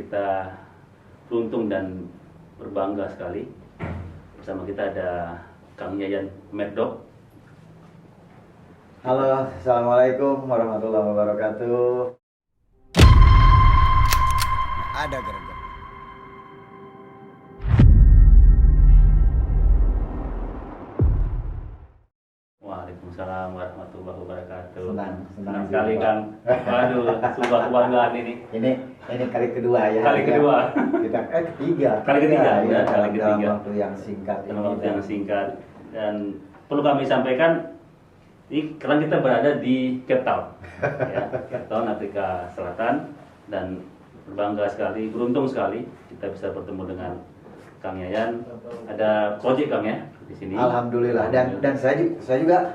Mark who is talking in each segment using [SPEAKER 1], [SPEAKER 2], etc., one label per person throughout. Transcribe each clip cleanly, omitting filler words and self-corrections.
[SPEAKER 1] kita beruntung dan berbangga sekali. Bersama kita ada Kang Yayan Merdok.
[SPEAKER 2] Halo, assalamualaikum warahmatullahi wabarakatuh. Ada gerget.
[SPEAKER 1] Waalaikumsalam warahmatullahi wabarakatuh.
[SPEAKER 2] Senang
[SPEAKER 1] sekali Kang. Waduh, sebuah kebanggaan ini.
[SPEAKER 2] Ini kali kedua ya.
[SPEAKER 1] Kali kedua.
[SPEAKER 2] Kita ketiga.
[SPEAKER 1] Kali ketiga
[SPEAKER 2] ya,
[SPEAKER 1] kali ketiga.
[SPEAKER 2] Dalam waktu yang singkat
[SPEAKER 1] Dalam waktu yang singkat. Dan perlu kami sampaikan, sekarang kita berada di Cape Town, ya, Cape Town, Afrika Selatan, dan berbangga sekali, beruntung sekali kita bisa bertemu dengan Kang Yayan. Ada proyek Kang ya di sini.
[SPEAKER 2] Alhamdulillah. Dan saya juga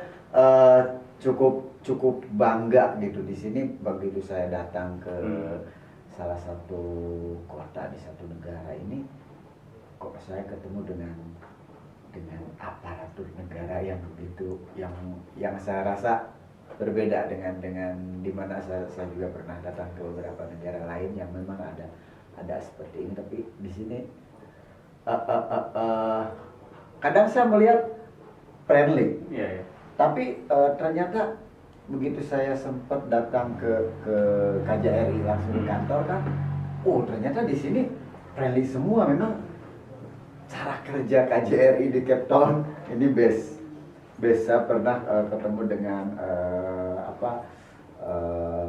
[SPEAKER 2] cukup bangga gitu di sini begitu saya datang ke salah satu kota di satu negara ini, kok saya ketemu dengan aparatur negara yang begitu yang saya rasa berbeda dengan di mana saya juga pernah datang ke beberapa negara lain yang memang ada seperti ini, tapi di sini kadang saya melihat friendly,
[SPEAKER 1] ya.
[SPEAKER 2] tapi ternyata begitu saya sempat datang ke KJRI langsung di kantor kan, ternyata di sini friendly semua. Memang cara kerja KJRI di Cape Town ini best. Saya pernah ketemu dengan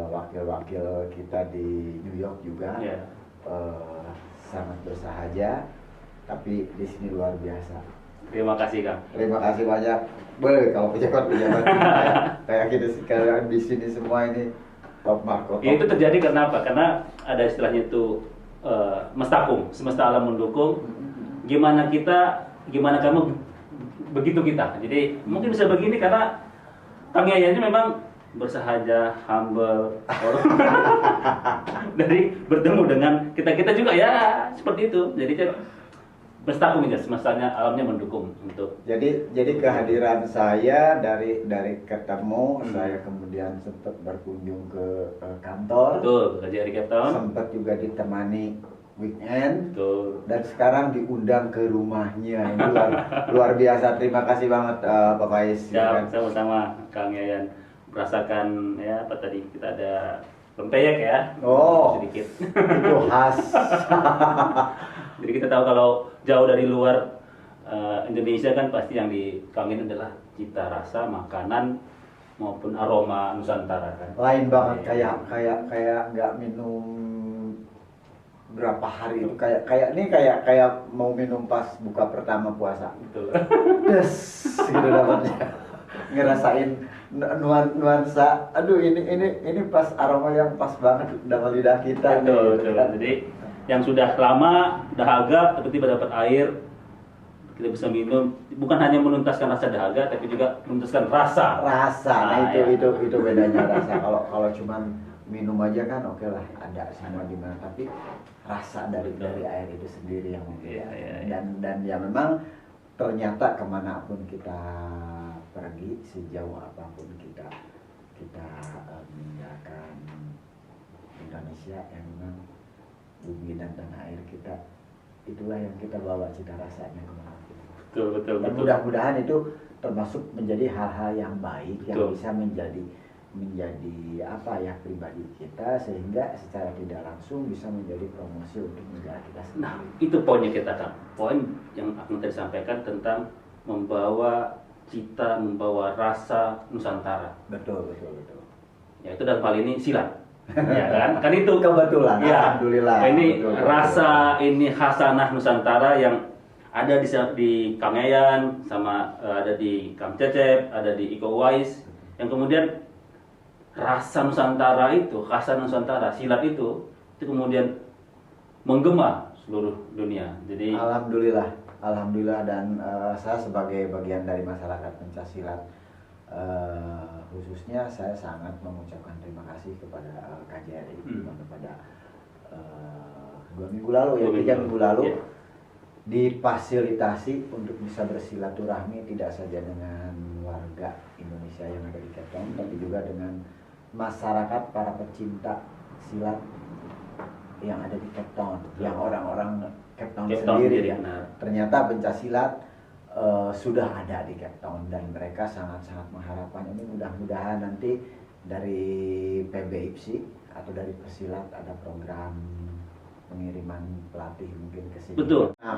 [SPEAKER 2] wakil-wakil kita di New York juga, sangat bersahaja, tapi di sini luar biasa.
[SPEAKER 1] Terima kasih Kang.
[SPEAKER 2] Terima kasih banyak. Kalau pejabat kayak gitu sekarang di sini semua ini top markot.
[SPEAKER 1] Ya, itu terjadi karena apa? Karena ada istilahnya itu mestakum, semesta alam mendukung. Gimana kamu, begitu kita. Jadi mungkin bisa begini karena Kang Yayan ini memang bersahaja, humble, dari bertemu dengan kita juga ya seperti itu. Jadi mestakum ya, semestanya alamnya mendukung untuk.
[SPEAKER 2] Jadi kehadiran saya dari ketemu, saya kemudian sempat berkunjung ke kantor.
[SPEAKER 1] Betul, kerja di Cape Town.
[SPEAKER 2] Sempat juga ditemani weekend.
[SPEAKER 1] Betul.
[SPEAKER 2] Dan sekarang diundang ke rumahnya. Ini luar biasa. Terima kasih banget Pak Faiz.
[SPEAKER 1] Ya, sama-sama Kang Yayan. Merasakan ya apa tadi, kita ada rempeyek ya. Sedikit.
[SPEAKER 2] Itu khas.
[SPEAKER 1] Jadi kita tahu kalau jauh dari luar Indonesia kan pasti yang dikangenin adalah cita rasa makanan maupun aroma Nusantara kan.
[SPEAKER 2] Lain banget, kayak nggak minum berapa hari itu, kayak mau minum pas buka pertama puasa.
[SPEAKER 1] Betul.
[SPEAKER 2] Des gitu dapatnya. Ngerasain nuansa. Aduh, ini pas aroma yang pas banget dalam lidah kita.
[SPEAKER 1] Betul. Jadi yang sudah lama dahaga tiba-tiba dapat air, kita bisa minum, bukan hanya menuntaskan rasa dahaga tapi juga menuntaskan rasa.
[SPEAKER 2] Nah, itu bedanya rasa. Kalau cuman minum aja kan oke lah, ada semua di mana, tapi rasa dari air itu sendiri yang dan ya memang ternyata kemanapun kita pergi, sejauh apapun kita meninggalkan Indonesia, yang memang bumi dan tanah air kita, itulah yang kita bawa cita rasanya kemana-mana.
[SPEAKER 1] Betul.
[SPEAKER 2] Dan mudah-mudahan itu termasuk menjadi hal-hal yang baik yang bisa menjadi pribadi kita, sehingga secara tidak langsung bisa menjadi promosi untuk negara kita sendiri.
[SPEAKER 1] Nah, itu poinnya kita Kang. Poin yang akan tadi sampaikan tentang membawa cita, membawa rasa Nusantara.
[SPEAKER 2] Betul.
[SPEAKER 1] Ya, itu dalam hal ini silat. Ya kan itu
[SPEAKER 2] kebetulan
[SPEAKER 1] ya,
[SPEAKER 2] alhamdulillah
[SPEAKER 1] ini
[SPEAKER 2] betul.
[SPEAKER 1] Rasa ini khasanah Nusantara yang ada di Kang Yayan, sama ada di Kang Cecep, ada di Iko Uwais, yang kemudian rasa Nusantara itu, khasanah Nusantara, silat itu kemudian menggema seluruh dunia. Jadi alhamdulillah dan saya sebagai bagian dari masyarakat pencaksilat, khususnya saya sangat mengucapkan terima kasih kepada KJRI, kepada 3 minggu lalu difasilitasi untuk bisa bersilaturahmi tidak saja dengan warga Indonesia yang ada di Cape Town, tapi juga dengan masyarakat, para pecinta silat
[SPEAKER 2] yang ada di Cape Town, yang orang-orang Cape Town
[SPEAKER 1] Cape Town
[SPEAKER 2] sendiri
[SPEAKER 1] sendiri,
[SPEAKER 2] ya.
[SPEAKER 1] benar.
[SPEAKER 2] Ternyata pencaksilat sudah ada di Cape Town dan mereka sangat-sangat mengharapkan ini, mudah-mudahan nanti dari PBIPSI atau dari Persilat ada program pengiriman pelatih mungkin ke sini.
[SPEAKER 1] Betul.
[SPEAKER 2] Nah,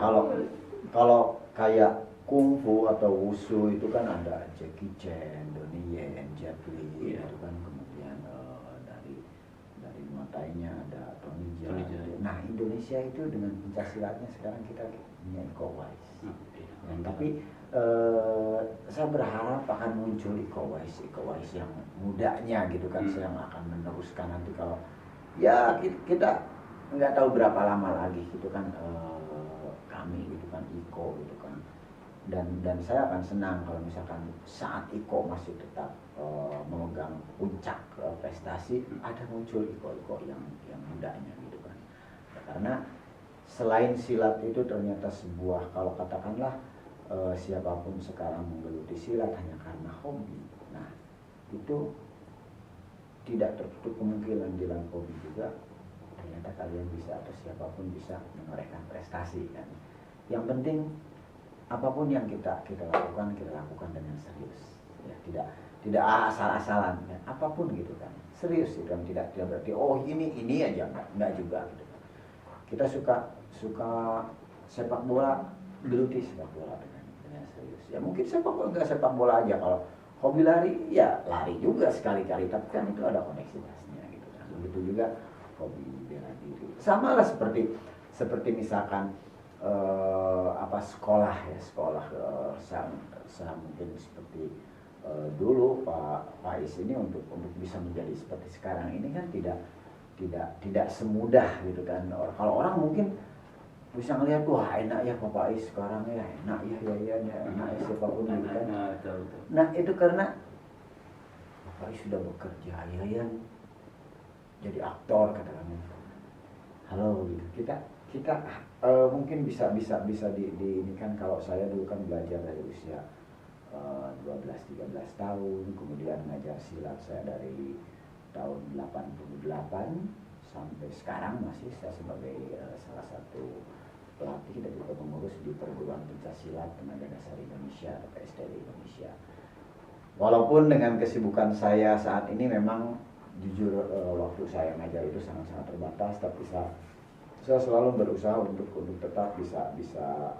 [SPEAKER 2] kalau kayak kungfu atau wushu itu kan ada Jackie Chan, Donnie Yen, Jet Li,
[SPEAKER 1] Iya.
[SPEAKER 2] itu kan kemudian dari Muay Thai-nya ada Tony Jaa.
[SPEAKER 1] Tony Jaa.
[SPEAKER 2] Nah, Indonesia itu dengan pencaksilatnya sekarang kita punya Iko Uwais. Dan tapi saya berharap akan muncul Iko Uwais yang mudanya gitu kan, yang akan meneruskan nanti kalau ya kita nggak tahu berapa lama lagi gitu kan, kami gitu kan Iko gitu kan, dan saya akan senang kalau misalkan saat Iko masih tetap memegang puncak prestasi, ada muncul Iko yang mudanya gitu kan, karena selain silat itu ternyata sebuah, kalau katakanlah siapapun sekarang menggeluti silat hanya karena hobi, nah itu tidak tertutup kemungkinan di dalam hobi juga ternyata kalian bisa atau siapapun bisa menorehkan prestasi kan. Yang penting apapun yang kita lakukan dengan serius ya, tidak asal-asalan ya. Apapun gitu kan serius itu kan, tidak berarti oh ini aja, enggak juga gitu kan. Kita suka sepak bola, geluti sepak bola dengan serius ya. Mungkin enggak sepak bola aja, kalau hobi lari ya lari juga sekali-kali, tapi kan itu ada koneksitasnya gitu kan. Begitu juga hobi bela diri, sama lah seperti misalkan sekolah ya, saya mungkin seperti dulu Pak Is ini untuk bisa menjadi seperti sekarang ini kan tidak semudah gitu kan. Kalau orang mungkin bisa ngelihat wah enak ya Pak Is sekarang ya, enak ya enak ya siapapun gitu kan. Nah itu karena Pak Is sudah bekerja ya jadi aktor katakan, halo gitu. Kita mungkin bisa di ini kan, kalau saya dulu kan belajar dari usia 12-13 tahun, kemudian ngajar silat saya dari tahun 88 sampai sekarang masih saya sebagai salah satu pelatih dan juga pengurus di Perguruan Pencaksilat Tenaga Dasar Indonesia atau PSTD Indonesia. Walaupun dengan kesibukan saya saat ini memang jujur waktu saya ngajar itu sangat-sangat terbatas, tapi saya selalu berusaha untuk tetap bisa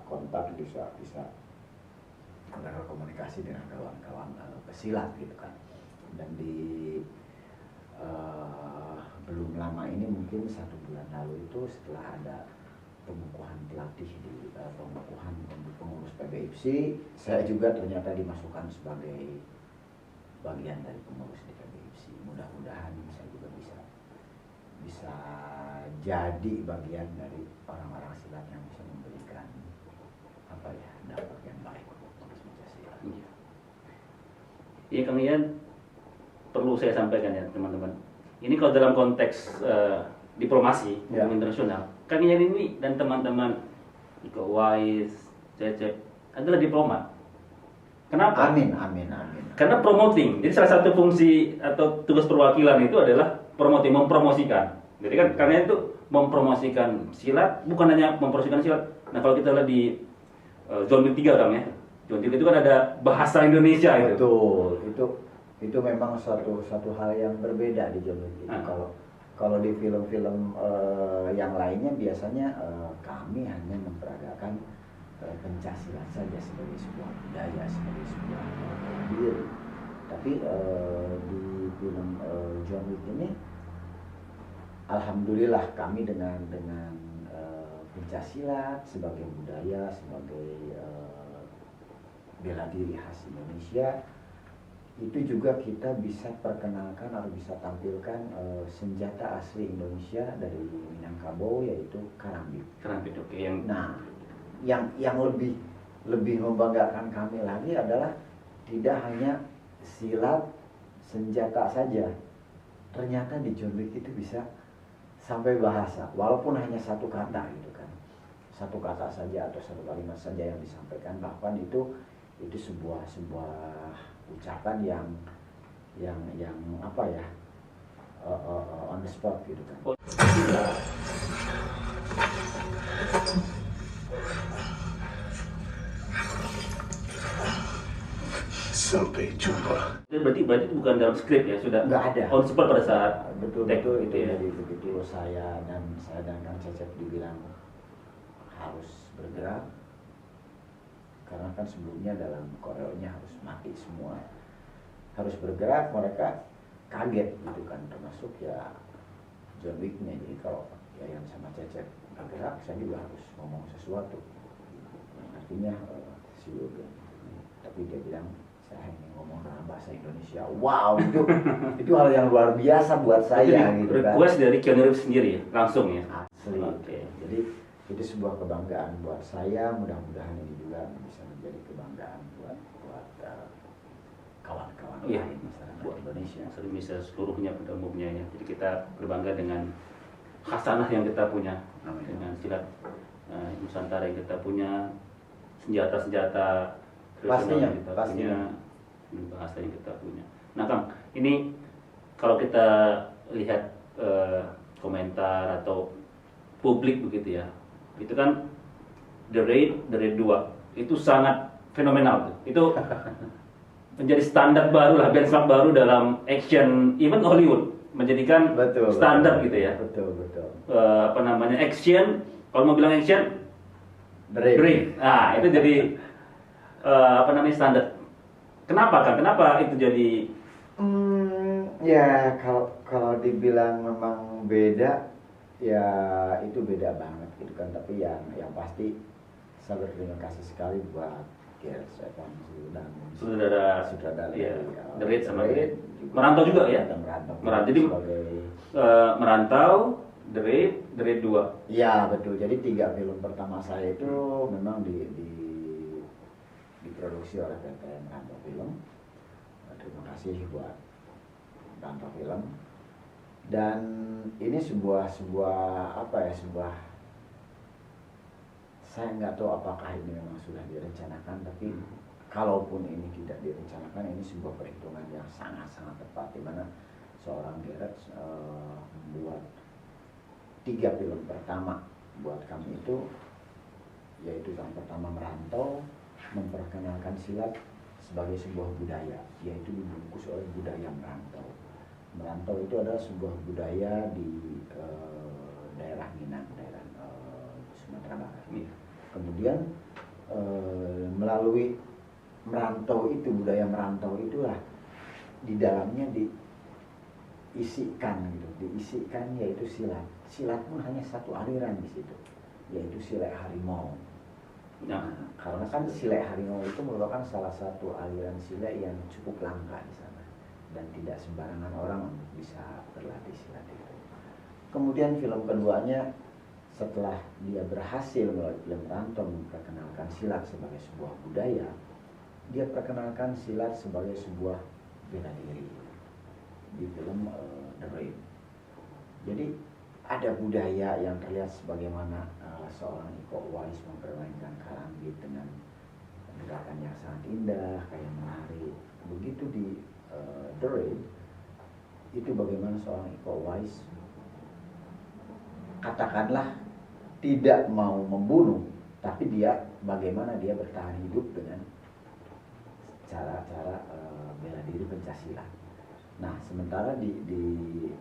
[SPEAKER 2] kontak, bisa komunikasi dengan kawan-kawan pesilat gitu kan. Dan di belum lama ini, mungkin 1 bulan lalu itu, setelah ada pengukuhan pelatih di pengukuhan untuk pengurus PBIPSI, saya juga ternyata dimasukkan sebagai bagian dari pengurus di PBIPSI. Mudah-mudahan saya juga bisa jadi bagian dari orang-orang silat yang bisa memberikan dampak yang baik untuk silat.
[SPEAKER 1] Iya Kang Ian, perlu saya sampaikan ya teman-teman. Ini kalau dalam konteks diplomasi internasional, Kang Ian ini dan teman-teman Iko Uwais, Cecep adalah diplomat. Kenapa?
[SPEAKER 2] Amin.
[SPEAKER 1] Karena promoting. Jadi salah satu fungsi atau tugas perwakilan itu adalah mempromosikan. Jadi kan karena itu mempromosikan silat, bukan hanya mempromosikan silat. Nah kalau kita lihat di John Wick 3 Kang ya, John Wick itu kan ada bahasa Indonesia itu.
[SPEAKER 2] Betul, itu memang satu hal yang berbeda di John Wick itu. Kalau di film-film yang lainnya biasanya kami hanya memperagakan pencaksilat saja sebagai sebuah budaya, sebagai sebuah diri. Tapi di film John Wick ini, alhamdulillah kami dengan pencaksilat sebagai budaya, sebagai bela diri khas Indonesia, itu juga kita bisa perkenalkan atau bisa tampilkan senjata asli Indonesia dari Minangkabau, yaitu karambit.
[SPEAKER 1] Karambit, oke.
[SPEAKER 2] Nah, yang lebih membanggakan kami lagi adalah tidak hanya silat senjata saja. Ternyata di John Wick itu bisa sampai bahasa, walaupun hanya satu kata gitu kan, satu kata saja atau satu kalimat saja yang disampaikan, bahkan itu sebuah ucapan yang on the spot gitu kan.
[SPEAKER 3] Sampai jumpa.
[SPEAKER 1] Berarti itu bukan dalam skrip ya, sudah
[SPEAKER 2] Nggak ada.
[SPEAKER 1] on spot pada saat
[SPEAKER 2] Betul-betul
[SPEAKER 1] take
[SPEAKER 2] itu
[SPEAKER 1] gitu ya.
[SPEAKER 2] jadi begitu saya dan Kang Cecep dibilang harus bergerak, karena kan sebelumnya dalam koreonya harus mati semua, harus bergerak, mereka kaget gitu kan, termasuk ya John Wick-nya. Jadi kalau Yayan sama Cecep bergerak, saya juga harus ngomong sesuatu, artinya si Yoga. Tapi dia bilang saya hanya ngomong dalam bahasa Indonesia. Wow, itu hal yang luar biasa buat saya gitu kan.
[SPEAKER 1] Request dari Keanu Reeves sendiri ya, langsung ya.
[SPEAKER 2] Asli.
[SPEAKER 1] Oke.
[SPEAKER 2] Jadi itu sebuah kebanggaan buat saya. Mudah-mudahan ini juga bisa menjadi kebanggaan buat kawan-kawan
[SPEAKER 1] Iya,
[SPEAKER 2] lain masyarakat
[SPEAKER 1] buat
[SPEAKER 2] Indonesia.
[SPEAKER 1] Indonesia seluruhnya pada umumnya ya. Jadi kita berbangga dengan khasanah yang kita punya,
[SPEAKER 2] Amin.
[SPEAKER 1] dengan silat Nusantara yang kita punya, senjata-senjata
[SPEAKER 2] Pastinya,
[SPEAKER 1] yang kita
[SPEAKER 2] pastinya.
[SPEAKER 1] punya, bahasa yang kita punya. Nah Kang, ini kalau kita lihat komentar atau publik begitu ya, itu kan The Raid 2 itu sangat fenomenal tuh. Itu menjadi standar baru lah, benchmark baru dalam action, even Hollywood menjadikan standar gitu ya.
[SPEAKER 2] Betul.
[SPEAKER 1] Apa namanya, action, kalau mau bilang action,
[SPEAKER 2] The
[SPEAKER 1] Raid. Nah itu jadi apa namanya, standar. Kenapa kan? Kenapa itu jadi?
[SPEAKER 2] Ya kalau dibilang memang beda, ya itu beda banget gitu kan. Tapi yang pasti saya berterima kasih sekali buat Gareth Evans dan sutradara
[SPEAKER 1] ya,
[SPEAKER 2] ya,
[SPEAKER 1] The Raid sama The Raid.
[SPEAKER 2] juga.
[SPEAKER 1] Merantau juga ya?
[SPEAKER 2] Merantau.
[SPEAKER 1] Jadi
[SPEAKER 2] sebagai
[SPEAKER 1] Merantau, The Raid 2.
[SPEAKER 2] ya betul. Jadi 3 film pertama saya itu memang diproduksi oleh PT Merantau Film. Terima kasih buat Merantau Film. Dan ini sebuah saya nggak tahu apakah ini memang sudah direncanakan, tapi kalaupun ini tidak direncanakan, ini sebuah perhitungan yang sangat-sangat tepat, di mana seorang Gareth membuat 3 film pertama buat kami itu, yaitu yang pertama Merantau, memperkenalkan silat sebagai sebuah budaya, yaitu dibungkus oleh budaya merantau. Merantau itu adalah sebuah budaya di daerah Minang, daerah Sumatera Barat. Kemudian melalui merantau itu, budaya merantau itulah di dalamnya diisikan yaitu silat. Silat pun hanya satu aliran di situ, yaitu silat harimau. Nah, karena kan silat harimau itu merupakan salah satu aliran silat yang cukup langka di sana dan tidak sembarangan orang untuk bisa berlatih silat itu. Kemudian film keduanya, setelah dia berhasil melalui film Merantau memperkenalkan silat sebagai sebuah budaya, dia perkenalkan silat sebagai sebuah bela diri di film The Raid. Jadi ada budaya yang terlihat sebagaimana seorang Iko Uwais mempermainkan karambit dengan gerakan yang sangat indah, kayak menari. Begitu di The Raid, itu bagaimana seorang Iko Uwais katakanlah tidak mau membunuh, tapi bagaimana dia bertahan hidup dengan cara-cara bela diri pencaksilat. Nah, sementara di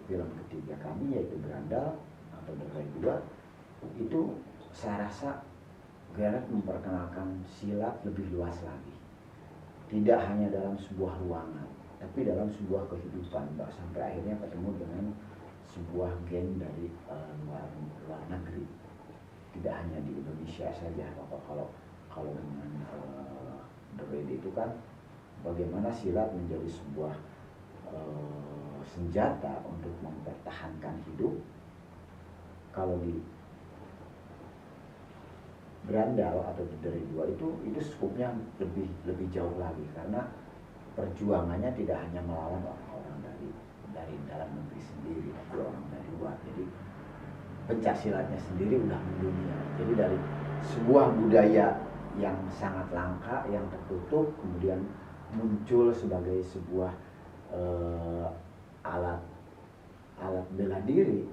[SPEAKER 2] film ketiga kami, yaitu Berandal atau The Raid 2, itu saya rasa Gareth memperkenalkan silat lebih luas lagi. Tidak hanya dalam sebuah ruangan, tapi dalam sebuah kehidupan, sampai akhirnya ketemu dengan sebuah geng dari luar negeri. Tidak hanya di Indonesia saja. Kalau dengan The Raid itu kan bagaimana silat menjadi sebuah senjata untuk mempertahankan hidup. Kalau di Berandal atau di The Raid 2 itu skopnya lebih jauh lagi, karena perjuangannya tidak hanya melawan orang-orang dari dalam negeri sendiri, tapi orang dari luar. Jadi pencaksilatnya sendiri udah mendunia. Jadi dari sebuah budaya yang sangat langka, yang tertutup, kemudian muncul sebagai sebuah alat bela diri.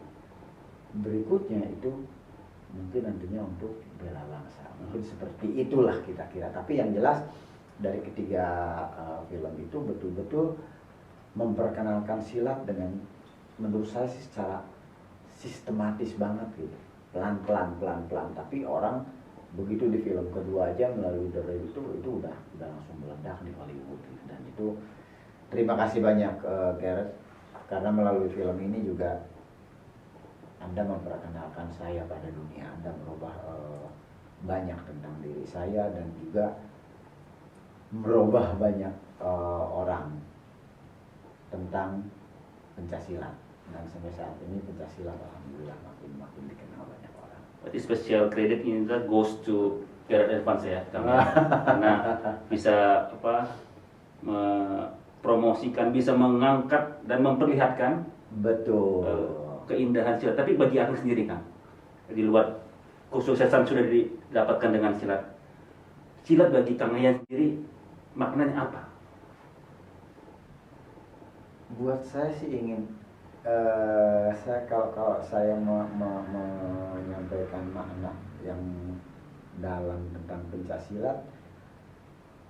[SPEAKER 2] Berikutnya itu mungkin nantinya untuk bela bangsa. Mungkin seperti itulah kita kira. Tapi yang jelas dari ketiga film itu betul-betul memperkenalkan silat dengan, menurut saya sih, secara sistematis banget gitu, pelan-pelan, tapi orang begitu di film kedua aja melalui The Raid itu udah langsung meledak di Hollywood gitu. Dan itu terima kasih banyak Gareth, karena melalui film ini juga Anda memperkenalkan saya pada dunia, Anda merubah banyak tentang diri saya dan juga merubah banyak orang tentang pencaksilat. Dan sampai saat ini pencaksilat alhamdulillah makin dikenal banyak orang.
[SPEAKER 1] Berarti special credit ini goes to Gareth Evans ya, karena bisa mempromosikan, bisa mengangkat dan memperlihatkan
[SPEAKER 2] Betul.
[SPEAKER 1] Keindahan silat. Tapi bagi aku sendiri kan, di luar kesuksesan sudah didapatkan dengan silat, silat bagi Kang Yayan sendiri maknanya apa?
[SPEAKER 2] Buat saya sih ingin, saya kalau saya menyampaikan makna yang dalam tentang pencaksilat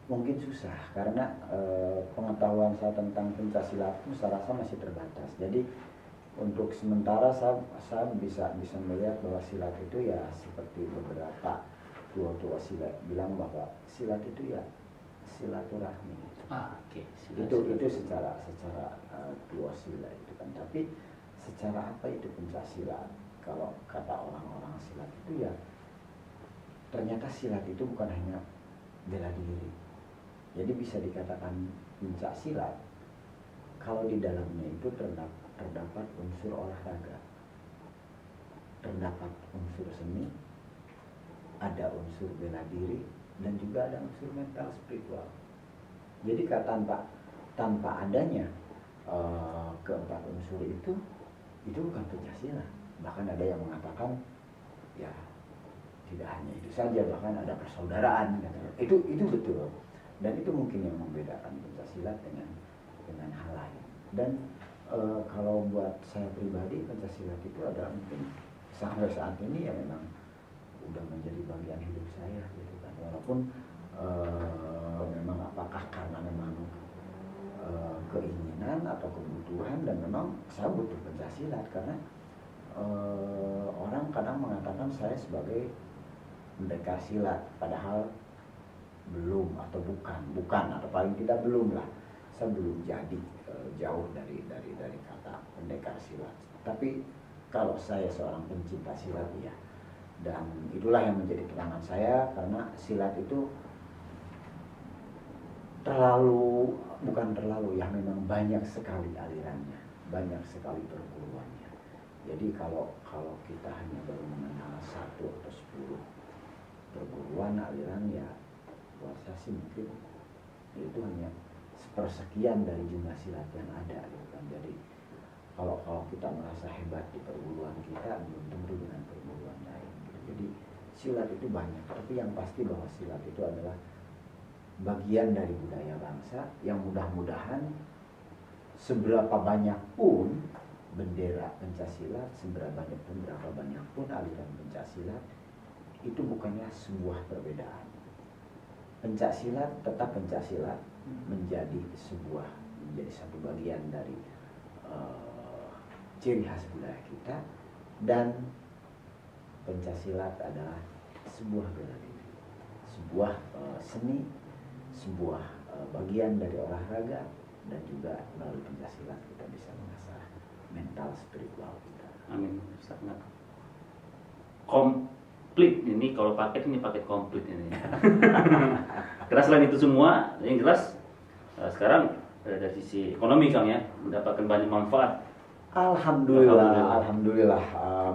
[SPEAKER 2] mungkin susah, karena pengetahuan saya tentang pencaksilat itu saya rasa masih terbatas. Jadi untuk sementara saya bisa melihat bahwa silat itu ya seperti beberapa tua silat bilang bahwa silat itu ya silaturahmi.
[SPEAKER 1] Oke.
[SPEAKER 2] Itu secara tua silat itu kan. Tapi secara apa itu pencaksilat? Kalau kata orang-orang silat itu ya ternyata silat itu bukan hanya bela diri. Jadi bisa dikatakan pencaksilat kalau di dalamnya itu terdapat unsur olahraga, terdapat unsur seni, ada unsur bela diri, dan juga ada unsur mental spiritual. Jadi tanpa adanya keempat unsur itu bukan pencaksilat. Bahkan ada yang mengatakan ya tidak hanya itu saja, bahkan ada persaudaraan. Itu betul, dan itu mungkin yang membedakan pencaksilat dengan hal lain. Dan kalau buat saya pribadi, pencaksilat itu adalah mungkin sampai saat ini ya memang udah menjadi bagian hidup saya gitu kan. Walaupun memang apakah karena memang keinginan atau kebutuhan, dan memang saya butuh pencaksilat karena orang kadang mengatakan saya sebagai pendekar silat, padahal belum atau bukan atau paling tidak belum lah. Saya belum jadi jauh dari kata pendekar silat. Tapi kalau saya seorang pencinta silat ya, dan itulah yang menjadi kenangan saya, karena silat itu memang banyak sekali alirannya, banyak sekali perguruannya. Jadi kalau kita hanya baru mengenal 1 atau 10 perguruan aliran, ya buat saya sih mungkin itu hanya sepersekian dari jumlah silat yang ada gitu kan. Jadi kalau kita merasa hebat di perguruan kita, belum tentu dengan perguruan lain gitu. Jadi silat itu banyak, tapi yang pasti bahwa silat itu adalah bagian dari budaya bangsa yang mudah-mudahan seberapa banyak pun bendera pencaksilat, berapa banyak pun aliran pencaksilat, itu bukannya sebuah perbedaan. Pencaksilat tetap pencaksilat, menjadi satu bagian dari ciri khas budaya kita, dan pencaksilat adalah sebuah bela diri, sebuah seni, sebuah bagian dari olahraga, dan juga melalui pencaksilat kita bisa mengasah mental spiritual kita.
[SPEAKER 1] Amin. Sangat komplit ini, kalau paket ini paket komplit ini. Karena selain itu semua, yang jelas sekarang dari sisi ekonomi Kang ya, mendapatkan banyak manfaat.
[SPEAKER 2] Alhamdulillah,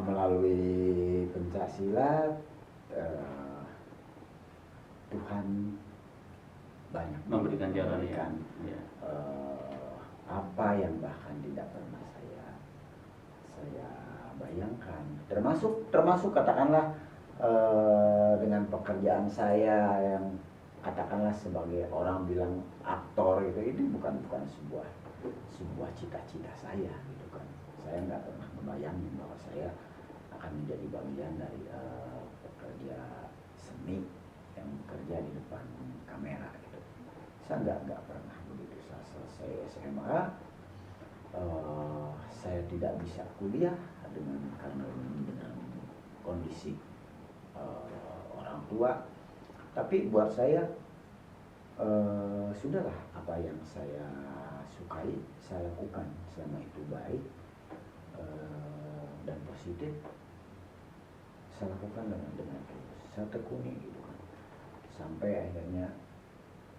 [SPEAKER 2] melalui pencaksilat Tuhan banyak
[SPEAKER 1] Memberikan jalan ya.
[SPEAKER 2] Apa yang bahkan tidak pernah saya bayangkan, termasuk katakanlah dengan pekerjaan saya yang katakanlah sebagai orang bilang aktor itu, ini bukan sebuah cita-cita saya gitu kan. Saya nggak pernah membayangin bahwa saya akan menjadi bagian dari pekerja seni yang bekerja di depan kamera gitu. Saya nggak pernah begitu. Saya selesai SMA, saya tidak bisa kuliah karena dengan kondisi orang tua. Tapi buat saya sudahlah, apa yang saya sukai saya lakukan selama itu baik dan positif, saya lakukan dengan tulus, saya tekuni gitu kan, sampai akhirnya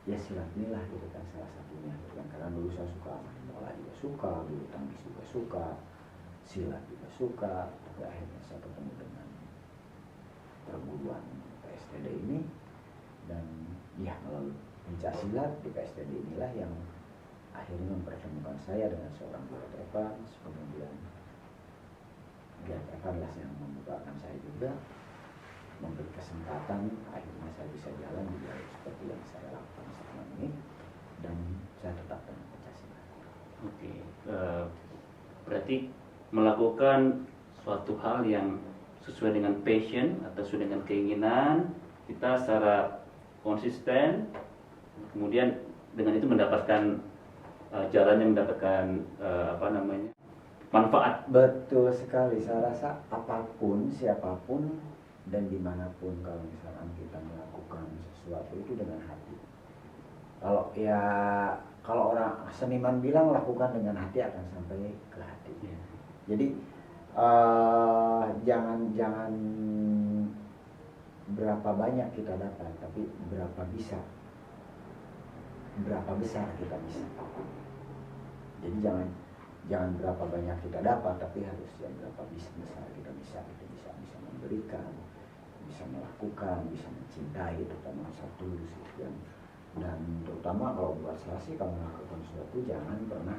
[SPEAKER 2] ya silat inilah gitu kan salah satunya gitu kan. Karena dulu saya suka main bola juga suka, bulu tangkis juga suka, silat juga suka, tapi akhirnya saya ketemu dengan perguruan PSTD ini, dan ya melalui pencak silat di PSTD inilah yang akhirnya mempertemukan saya dengan seorang Gareth Evans. Kemudian Gareth Evans lah yang membukakan saya juga, memberi kesempatan, akhirnya saya bisa jalan di jalur seperti yang saya lakukan selama ini, dan saya tetap dengan pencak silat.
[SPEAKER 1] Oke, berarti melakukan suatu hal yang sesuai dengan passion atau sesuai dengan keinginan kita secara konsisten, kemudian dengan itu mendapatkan jalan yang mendapatkan manfaat.
[SPEAKER 2] Betul sekali. Saya rasa apapun, siapapun, dan dimanapun, kalau misalkan kita melakukan sesuatu itu dengan hati. Kalau orang seniman bilang lakukan dengan hati akan sampai ke hati.
[SPEAKER 1] Ya.
[SPEAKER 2] Jadi jangan berapa banyak kita dapat, tapi berapa besar kita bisa. Jadi jangan berapa banyak kita dapat, tapi harus berapa besar kita bisa memberikan, bisa melakukan, bisa mencintai, terutama satu dan terutama kalau buat saya sih, kalau melakukan sesuatu jangan pernah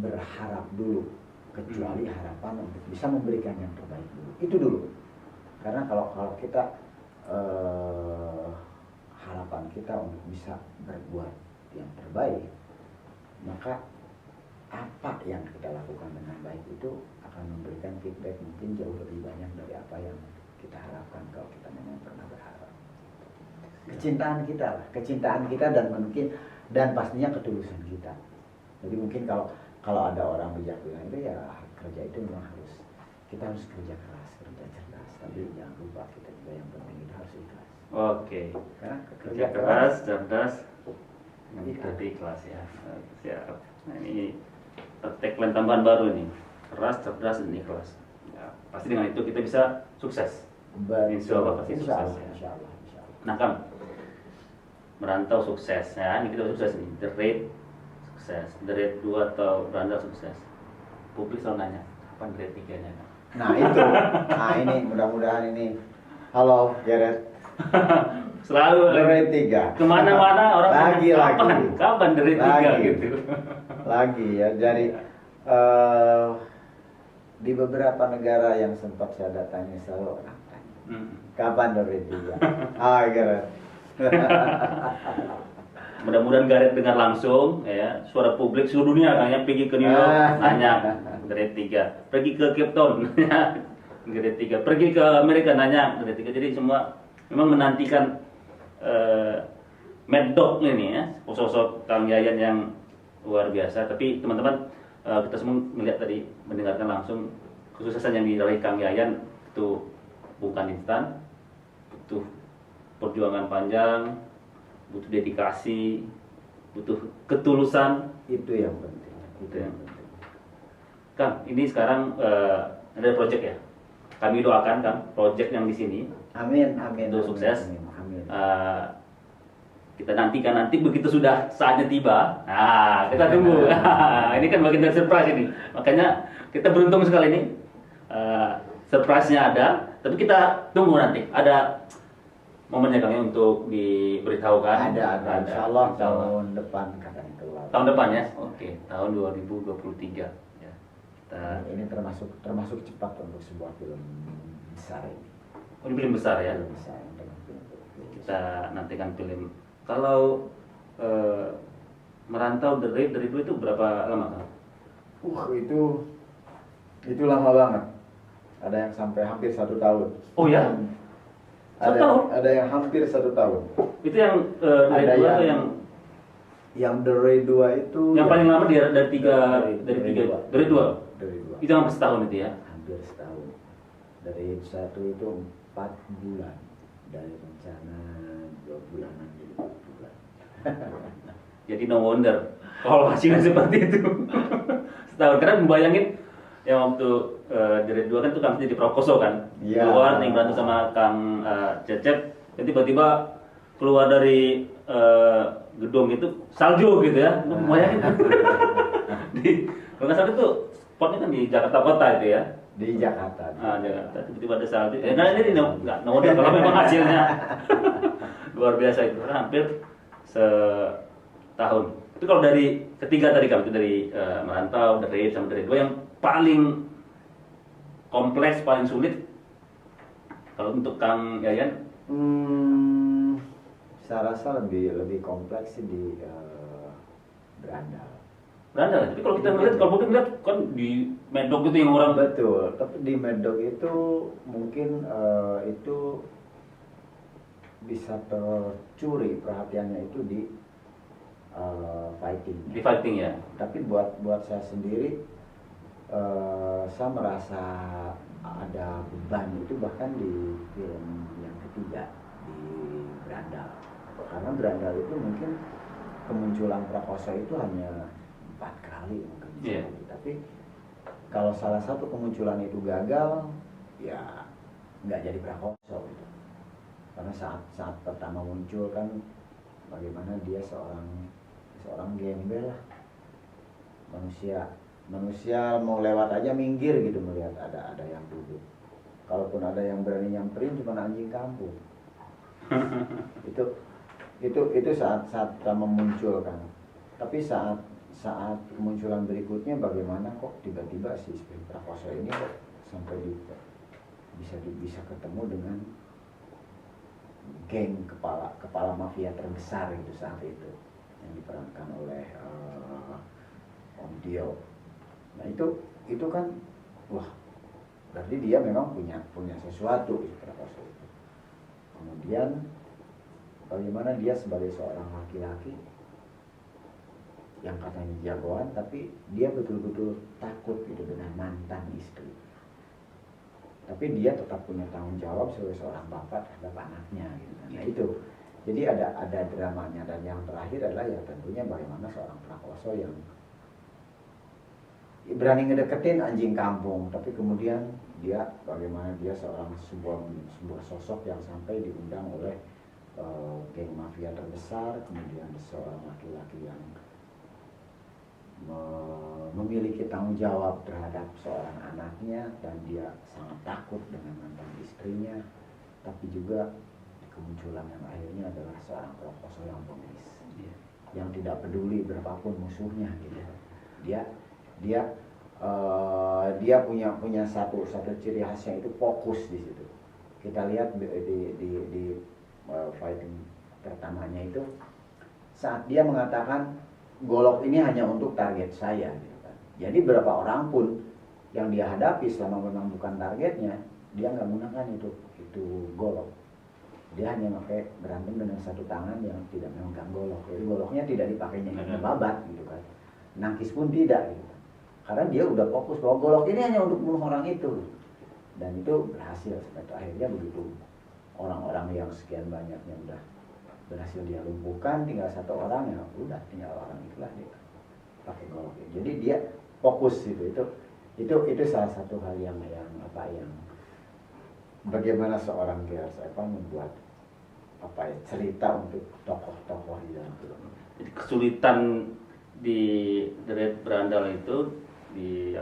[SPEAKER 2] berharap dulu, kecuali harapan untuk bisa memberikan yang terbaik dulu. Itu dulu. Karena kalau kita harapan kita untuk bisa berbuat yang terbaik, maka apa yang kita lakukan dengan baik itu akan memberikan feedback mungkin jauh lebih banyak dari apa yang kita harapkan kalau kita memang pernah berharap. Kecintaan kita dan pastinya ketulusan kita. Jadi mungkin kalau ada orang bijak bilang itu ya kerja itu memang kita harus kerja keras, kerja cerdas, tapi jangan lupa kita juga yang penting itu harus ikhlas.
[SPEAKER 1] Oke.
[SPEAKER 2] Karena
[SPEAKER 1] Kerja keras, cerdas, jadi ikhlas ya. Siap. Nah, ini tagline tambahan baru nih, keras, cerdas, dan ikhlas. Ya, pasti dengan itu kita bisa sukses. Insya Allah pasti sukses.
[SPEAKER 2] Insya Allah.
[SPEAKER 1] Nah, Kang, merantau sukses ya, ini kita sukses nih, The Raid sukses, The Raid 2 atau berandal sukses. Publik selalu nanya, kapan The Raid 3-nya?
[SPEAKER 2] Nah itu, ini mudah-mudahan ini. Halo Gareth.
[SPEAKER 1] Selalu
[SPEAKER 2] The Raid 3.
[SPEAKER 1] kemana-mana orang
[SPEAKER 2] lagi.
[SPEAKER 1] Kapan The Raid 3 gitu.
[SPEAKER 2] Lagi ya, jadi di beberapa negara yang sempat saya datangi selalu orang tanya, kapan The Raid 3? Gareth.
[SPEAKER 1] Mudah-mudahan Gareth dengar langsung ya, suara publik seluruh dunia kayaknya pergi ke New York nanya The Raid 3, pergi ke Cape Town nanya The Raid 3, pergi ke Amerika nanya The Raid 3. Jadi semua memang menantikan Mad Dog ini ya, sosok Kang Yayan yang luar biasa. Tapi teman-teman, kita semua melihat tadi, mendengarkan langsung kesuksesan yang diraih Kang Yayan itu bukan instan, butuh perjuangan panjang, butuh dedikasi, butuh ketulusan.
[SPEAKER 2] Itu yang penting.
[SPEAKER 1] Kang, ini sekarang ada project ya. Kami doakan Kang, project yang di sini.
[SPEAKER 2] Amin.
[SPEAKER 1] Untuk sukses.
[SPEAKER 2] Amin.
[SPEAKER 1] Kita nantikan nanti begitu sudah saatnya tiba. Nah, kita tunggu. Ini kan bagian dari surprise ini. Makanya kita beruntung sekali ini. Surprise-nya ada, tapi kita tunggu nanti. Ada momennya Kang ya untuk diberitahukan.
[SPEAKER 2] Ada. Insya Allah tahun depan akan keluar.
[SPEAKER 1] Tahun depan ya? Oke, tahun 2023. Ya.
[SPEAKER 2] Ini termasuk cepat untuk sebuah film besar ini.
[SPEAKER 1] Oh, ini film besar ya?
[SPEAKER 2] Film besar.
[SPEAKER 1] Kita nantikan film. Kalau merantau The Raid itu berapa lama Kang?
[SPEAKER 2] Itu lama banget. Ada yang sampai hampir 1 tahun.
[SPEAKER 1] Oh ya? 1 tahun?
[SPEAKER 2] Ada yang hampir 1 tahun.
[SPEAKER 1] Itu yang The Raid 2 atau yang
[SPEAKER 2] Yang dari 2 itu
[SPEAKER 1] Yang paling lama dari tiga dari dua.
[SPEAKER 2] Dari 2.
[SPEAKER 1] Itu hampir setahun itu ya.
[SPEAKER 2] Hampir setahun. Dari 1 itu 4 bulan. Dari rencana 2 bulanan jadi 4 bulan.
[SPEAKER 1] Jadi no wonder kalau hasilnya seperti itu. Setahun, karena membayangin yang waktu dari 2 kan itu Kang jadi Prakoso kan.
[SPEAKER 2] Iya.
[SPEAKER 1] Keluar nih bantu sama Kang Cecep, dan tiba-tiba keluar dari gedung itu salju gitu ya. Membayangin kan. Kalau nggak salah itu spotnya kan di Jakarta Kota itu ya.
[SPEAKER 2] Di Jakarta.
[SPEAKER 1] Jakarta tiba-tiba ada salju. Nah ini nggak no wonder kalau memang hasilnya luar biasa itu. Karena hampir setahun. Itu kalau dari ketiga tadi Kang, itu dari merantau, dari sama dari 2 yang paling kompleks, paling sulit. Kalau untuk Kang Yayan,
[SPEAKER 2] Saya rasa lebih kompleks sih di Berandal.
[SPEAKER 1] berandal. Tapi kalau kita ngeliat, kalau mungkin ngeliat kan di Medok itu yang orang
[SPEAKER 2] Betul, tapi di Medok itu mungkin itu bisa tercuri perhatiannya itu di fighting.
[SPEAKER 1] di fighting ya.
[SPEAKER 2] Tapi buat saya sendiri, saya merasa ada beban itu bahkan di film yang ketiga di Berandal. Karena Berandal itu mungkin kemunculan Prakoso itu hanya 4 kali mungkin.
[SPEAKER 1] Iya.
[SPEAKER 2] Tapi kalau salah satu kemunculan itu gagal, ya nggak jadi Prakoso gitu. Karena saat pertama muncul kan bagaimana dia seorang gembel lah, manusia mau lewat aja minggir gitu melihat ada yang duduk. Kalaupun ada yang berani nyamperin cuma anjing kampung. itu saat pertama muncul kan. Tapi saat kemunculan berikutnya bagaimana kok tiba-tiba si Prakoso ini kok sampai bisa ketemu dengan geng kepala mafia terbesar itu saat itu yang diperankan oleh Om Dio. Nah itu kan wah, berarti dia memang punya sesuatu gitu Prakoso itu. Kemudian bagaimana dia sebagai seorang laki-laki yang katanya jagoan, tapi dia betul-betul takut gitu dengan mantan istri. Tapi dia tetap punya tanggung jawab sebagai seorang bapak terhadap anaknya gitu. Nah itu, jadi ada dramanya. Dan yang terakhir adalah ya tentunya bagaimana seorang Prakoso yang berani ngedeketin anjing kampung, tapi kemudian bagaimana dia sebuah sosok yang sampai diundang oleh geng mafia terbesar, kemudian seorang laki-laki yang memiliki tanggung jawab terhadap seorang anaknya, dan dia sangat takut dengan mantan istrinya, tapi juga kemunculan yang akhirnya adalah seorang Prakoso yang bengis, yang tidak peduli berapapun musuhnya gitu. Dia punya satu ciri khasnya, itu fokus di situ. Kita lihat di fighting pertamanya itu, saat dia mengatakan golok ini hanya untuk target saya gitu kan. Jadi berapa orang pun yang dia hadapi selama memang bukan targetnya, dia nggak menggunakan itu golok. Dia hanya pakai berantem dengan satu tangan yang tidak memegang golok. Jadi goloknya tidak dipakainya ngebabat gitu kan. Nangkis pun tidak gitu kan. Karena dia udah fokus bahwa golok ini hanya untuk membunuh orang itu. Dan itu berhasil sampai akhirnya begitu orang-orang yang sekian banyaknya udah berhasil dia lumpuhkan, tinggal satu orang, ya udah tinggal orang itulah dia pakai golok. Jadi dia fokus gitu. Itu salah satu hal yang bagaimana seorang Gears Evan membuat cerita untuk tokoh-tokoh di dalam film.
[SPEAKER 1] Jadi kesulitan di Dread Berandal itu di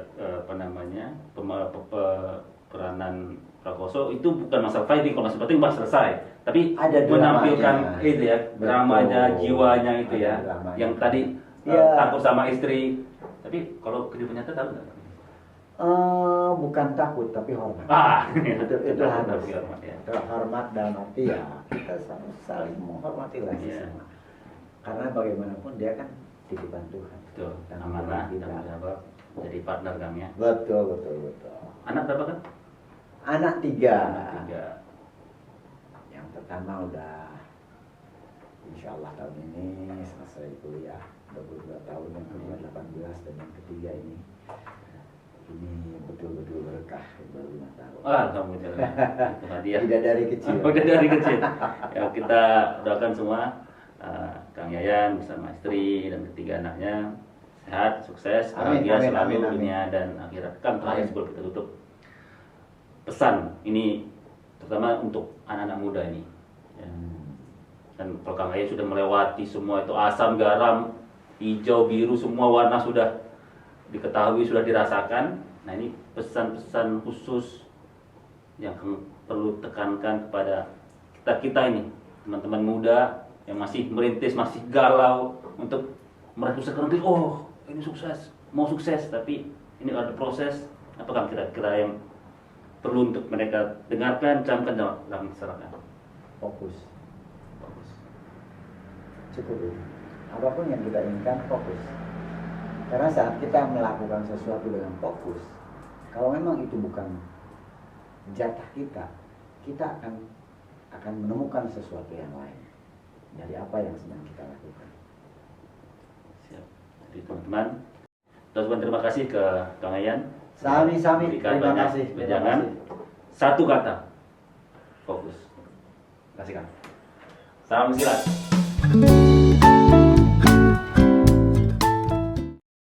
[SPEAKER 1] peranan Prakoso itu bukan masalah fighting, kalau masalah fighting pas selesai, tapi
[SPEAKER 2] ada
[SPEAKER 1] menampilkan
[SPEAKER 2] dramanya.
[SPEAKER 1] itu ya, dramanya, jiwanya itu
[SPEAKER 2] Ada
[SPEAKER 1] ya,
[SPEAKER 2] dramanya.
[SPEAKER 1] yang tadi
[SPEAKER 2] Ya.
[SPEAKER 1] takut sama istri. Tapi kalau kehidupan nyata tahu nggak?
[SPEAKER 2] Bukan takut tapi hormat. Itu harus.
[SPEAKER 1] Tapi hormat ya.
[SPEAKER 2] Hormat dalam arti ya kita saling menghormati lah sesama. Karena bagaimanapun dia kan titipan Tuhan.
[SPEAKER 1] Betul.
[SPEAKER 2] Dan
[SPEAKER 1] Amanah,
[SPEAKER 2] kita.
[SPEAKER 1] tanggung jawab, jadi partner kami ya.
[SPEAKER 2] Betul.
[SPEAKER 1] Anak berapa kan?
[SPEAKER 2] Anak 3.
[SPEAKER 1] Anak 3.
[SPEAKER 2] Yang pertama udah insya Allah tahun ini selesai kuliah 22 tahun, yang kedua 18 dan yang ketiga ini betul-betul berkah baru 5 tahun.
[SPEAKER 1] Alhamdulillah. Itu hadiah.
[SPEAKER 2] Tidak dari kecil.
[SPEAKER 1] Udah dari kecil. Ya, kita doakan semua Kang Yayan bersama istri dan ketiga anaknya sehat, sukses,
[SPEAKER 2] Amin,
[SPEAKER 1] bahagia
[SPEAKER 2] amin,
[SPEAKER 1] selalu
[SPEAKER 2] amin, amin.
[SPEAKER 1] dunia dan akhirat. Kang, terakhir sebelum kita tutup, pesan ini terutama untuk anak-anak muda ini. Ya. Dan kalau Kang Yayan sudah melewati semua itu asam, garam, hijau, biru, semua warna sudah diketahui, sudah dirasakan. Nah, ini pesan-pesan khusus yang perlu tekankan kepada kita ini, teman-teman muda yang masih merintis, masih galau untuk meraih sekarang. Oh, ini sukses, mau sukses, tapi ini ada proses. Apakah kira-kira yang perlu untuk mereka dengarkan, camkan dalam masyarakat?
[SPEAKER 2] Fokus. Cukup ya. Apapun yang kita inginkan, fokus. Karena saat kita melakukan sesuatu dengan fokus, kalau memang itu bukan jatah kita, kita akan menemukan sesuatu yang lain dari apa yang sedang kita lakukan.
[SPEAKER 1] Siap. Jadi teman-teman, terima kasih ke Kang Yayan.
[SPEAKER 2] Sami-sami,
[SPEAKER 1] Berikan
[SPEAKER 2] terima
[SPEAKER 1] banyak
[SPEAKER 2] kasih.
[SPEAKER 1] wejangan. Satu kata, fokus. Terima kasih Kang. Salam silat.